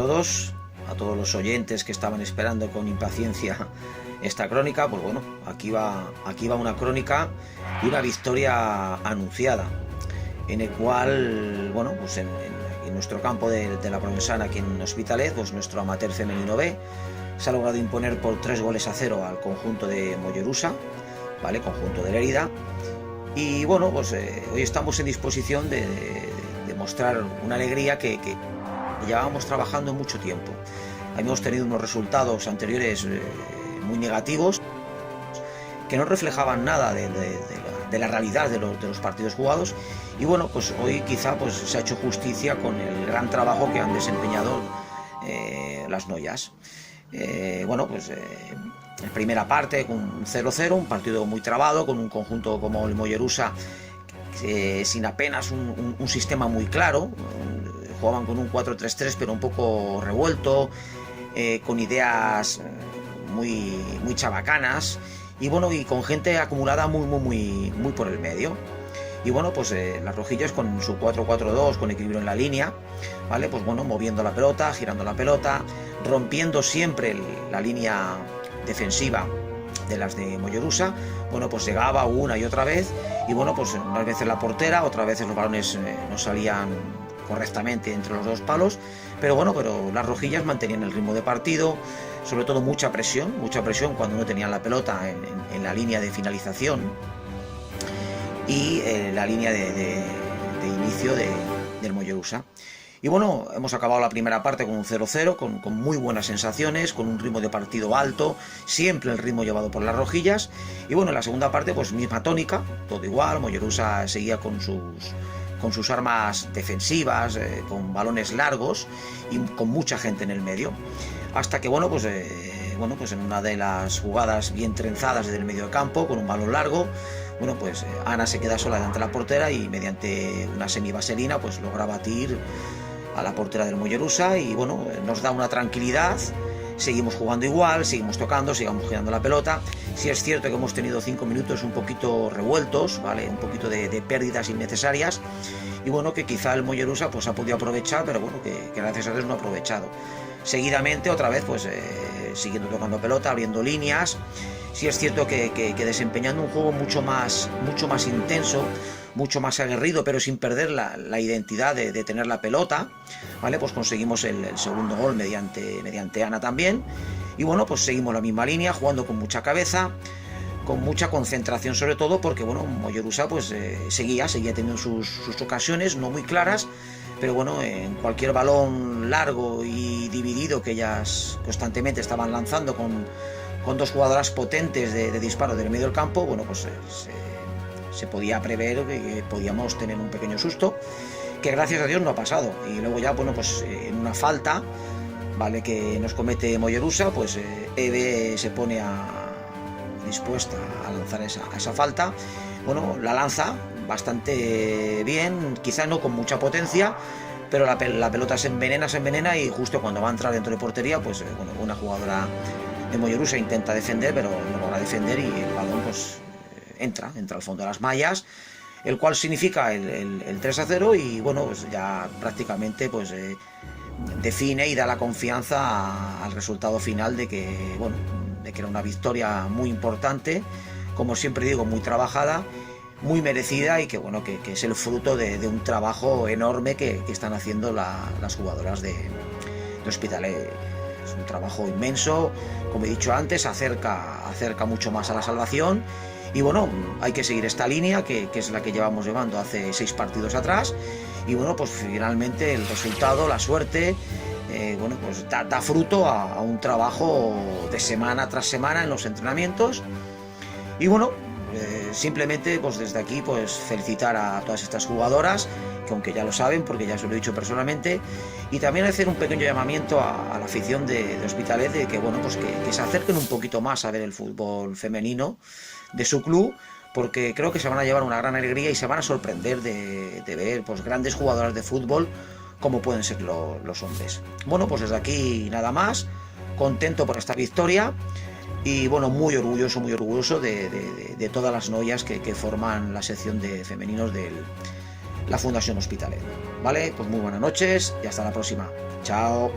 a todos los oyentes que estaban esperando con impaciencia esta crónica. Pues bueno, aquí va una crónica de una victoria anunciada, en el cual, bueno, pues en nuestro campo de la Provenzana, aquí en Hospitalet, pues nuestro amateur femenino B se ha logrado imponer por 3-0 al conjunto de Mollerusa, ¿vale? Conjunto de Lérida. Y bueno, pues hoy estamos en disposición de mostrar una alegría que llevábamos trabajando mucho tiempo. Habíamos tenido unos resultados anteriores muy negativos, que no reflejaban nada de la realidad de los partidos jugados. Y bueno, pues hoy quizá pues se ha hecho justicia con el gran trabajo que han desempeñado las Noyas. Bueno, pues en primera parte con 0-0, un partido muy trabado, con un conjunto como el Mollerusa sin apenas un sistema muy claro. Jugaban con un 4-3-3 pero un poco revuelto, con ideas muy chabacanas, y bueno, y con gente acumulada muy por el medio. Y bueno, pues las rojillas con su 4-4-2, con equilibrio en la línea, ¿vale? Pues bueno, moviendo la pelota, girando la pelota, rompiendo siempre la línea defensiva de las de Mollerusa. Bueno, pues llegaba una y otra vez, y bueno, pues unas veces la portera, otras veces los balones no salían correctamente entre los dos palos, pero bueno, las rojillas mantenían el ritmo de partido, sobre todo mucha presión cuando no tenían la pelota en la línea de finalización y la línea de inicio del Mollerusa. Y bueno, hemos acabado la primera parte con un 0-0, con muy buenas sensaciones, con un ritmo de partido alto, siempre el ritmo llevado por las rojillas. Y bueno, en la segunda parte, pues misma tónica, todo igual. Mollerusa seguía con sus armas defensivas, con balones largos y con mucha gente en el medio. Hasta que bueno, pues en una de las jugadas bien trenzadas desde el medio de campo, con un balón largo, bueno, pues Ana se queda sola delante de la portera y mediante una semivaselina pues logra batir a la portera del Mollerusa, y bueno, nos da una tranquilidad. Seguimos jugando igual, seguimos tocando, seguimos girando la pelota. Sí es cierto que hemos tenido 5 minutos un poquito revueltos, ¿vale? Un poquito de pérdidas innecesarias, y bueno, que quizá el Mollerusa pues ha podido aprovechar, pero bueno, que gracias a Dios no ha aprovechado. Seguidamente otra vez pues siguiendo tocando pelota, abriendo líneas. Sí es cierto que desempeñando un juego mucho más intenso, mucho más aguerrido, pero sin perder la identidad de tener la pelota, ¿vale? Pues conseguimos el segundo gol mediante Ana también. Y bueno, pues seguimos la misma línea, jugando con mucha cabeza, con mucha concentración sobre todo, porque bueno, Mollerusa pues seguía teniendo sus ocasiones no muy claras, pero bueno, en cualquier balón largo y dividido que ellas constantemente estaban lanzando con dos jugadoras potentes de disparo del medio del campo, bueno, pues se podía prever que podíamos tener un pequeño susto, que gracias a Dios no ha pasado. Y luego ya, bueno, pues en una falta, ¿vale?, que nos comete Mollerusa, pues Eve se pone dispuesta a lanzar esa falta. Bueno, la lanza bastante bien, quizá no con mucha potencia, pero la pelota se envenena, y justo cuando va a entrar dentro de portería, pues bueno, una jugadora de Mollerusa intenta defender, pero no logra defender, y el balón pues entra al fondo de las mallas, el cual significa el 3-0, y bueno, pues ya prácticamente pues define y da la confianza al resultado final de que, bueno, de que era una victoria muy importante, como siempre digo, muy trabajada, muy merecida, y que bueno, que es el fruto de un trabajo enorme que están haciendo las jugadoras de Hospitalet. Es un trabajo inmenso, como he dicho antes, acerca mucho más a la salvación. Y bueno, hay que seguir esta línea, que es la que llevamos llevando hace 6 partidos atrás. Y bueno, pues finalmente el resultado, la suerte, bueno, pues da fruto a un trabajo de semana tras semana en los entrenamientos. Y bueno, simplemente pues desde aquí pues felicitar a todas estas jugadoras, que aunque ya lo saben porque ya se lo he dicho personalmente, y también hacer un pequeño llamamiento a la afición de Hospitalet, de que bueno, pues que se acerquen un poquito más a ver el fútbol femenino de su club, porque creo que se van a llevar una gran alegría y se van a sorprender de ver pues grandes jugadoras de fútbol como pueden ser los hombres. Bueno, pues desde aquí nada más, contento por esta victoria. Y bueno, muy orgulloso de todas las noyas que forman la sección de femeninos de la Fundación Hospitalet. ¿Vale? Pues muy buenas noches y hasta la próxima. Chao.